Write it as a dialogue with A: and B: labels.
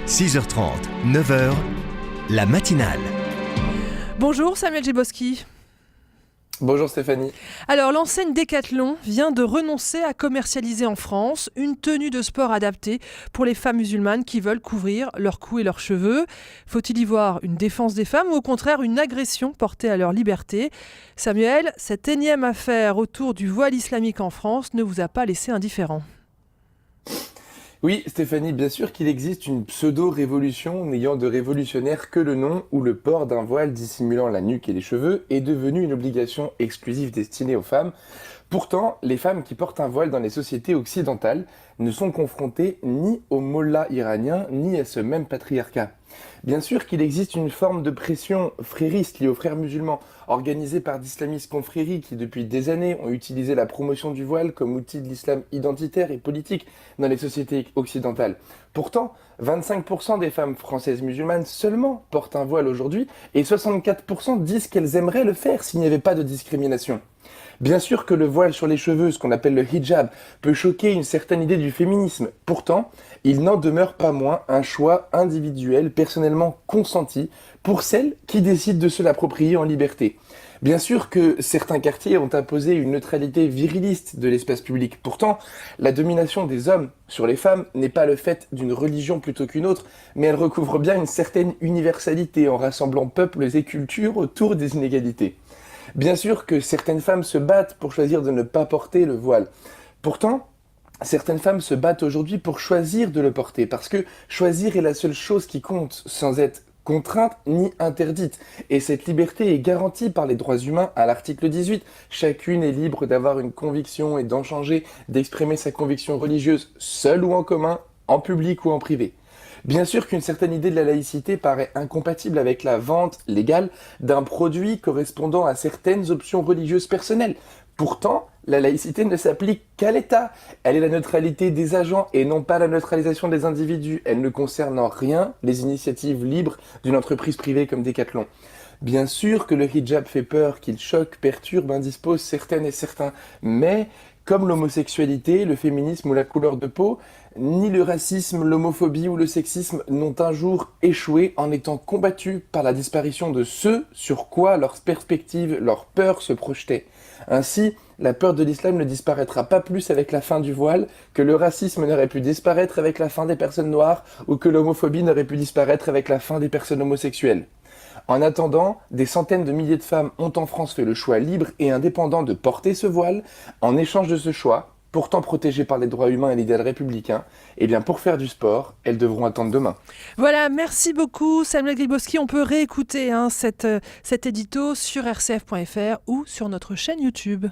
A: 6h30, 9h, la matinale.
B: Bonjour Samuel Djeboski.
C: Bonjour Stéphanie.
B: Alors l'enseigne Decathlon vient de renoncer à commercialiser en France une tenue de sport adaptée pour les femmes musulmanes qui veulent couvrir leur cou et leurs cheveux. Faut-il y voir une défense des femmes ou au contraire une agression portée à leur liberté ? Samuel, cette énième affaire autour du voile islamique en France ne vous a pas laissé indifférent.
C: Oui Stéphanie, bien sûr qu'il existe une pseudo-révolution n'ayant de révolutionnaire que le nom où le port d'un voile dissimulant la nuque et les cheveux est devenu une obligation exclusive destinée aux femmes. Pourtant, les femmes qui portent un voile dans les sociétés occidentales ne sont confrontées ni aux mollahs iraniens ni à ce même patriarcat. Bien sûr qu'il existe une forme de pression frériste liée aux frères musulmans, organisée par d'islamistes confréries qui depuis des années ont utilisé la promotion du voile comme outil de l'islam identitaire et politique dans les sociétés occidentales. Pourtant, 25% des femmes françaises musulmanes seulement portent un voile aujourd'hui et 64% disent qu'elles aimeraient le faire s'il n'y avait pas de discrimination. Bien sûr que le voile sur les cheveux, ce qu'on appelle le hijab, peut choquer une certaine idée du féminisme. Pourtant, il n'en demeure pas moins un choix individuel, personnellement consenti, pour celles qui décident de se l'approprier en liberté. Bien sûr que certains quartiers ont imposé une neutralité viriliste de l'espace public. Pourtant, la domination des hommes sur les femmes n'est pas le fait d'une religion plutôt qu'une autre, mais elle recouvre bien une certaine universalité en rassemblant peuples et cultures autour des inégalités. Bien sûr que certaines femmes se battent pour choisir de ne pas porter le voile. Pourtant, certaines femmes se battent aujourd'hui pour choisir de le porter, parce que choisir est la seule chose qui compte, sans être contrainte ni interdite. Et cette liberté est garantie par les droits humains à l'article 18. Chacune est libre d'avoir une conviction et d'en changer, d'exprimer sa conviction religieuse seule ou en commun, en public ou en privé. Bien sûr qu'une certaine idée de la laïcité paraît incompatible avec la vente légale d'un produit correspondant à certaines options religieuses personnelles. Pourtant, la laïcité ne s'applique qu'à l'État. Elle est la neutralité des agents et non pas la neutralisation des individus. Elle ne concerne en rien les initiatives libres d'une entreprise privée comme Decathlon. Bien sûr que le hijab fait peur, qu'il choque, perturbe, indispose certaines et certains, mais comme l'homosexualité, le féminisme ou la couleur de peau, ni le racisme, l'homophobie ou le sexisme n'ont un jour échoué en étant combattus par la disparition de ce sur quoi leurs perspectives, leurs peurs se projetaient. Ainsi, la peur de l'islam ne disparaîtra pas plus avec la fin du voile que le racisme n'aurait pu disparaître avec la fin des personnes noires ou que l'homophobie n'aurait pu disparaître avec la fin des personnes homosexuelles. En attendant, des centaines de milliers de femmes ont en France fait le choix libre et indépendant de porter ce voile. En échange de ce choix, pourtant protégées par les droits humains et l'idéal républicain, eh bien pour faire du sport, elles devront attendre demain.
B: Voilà, merci beaucoup Samuel Djeboski. On peut réécouter cet édito sur rcf.fr ou sur notre chaîne YouTube.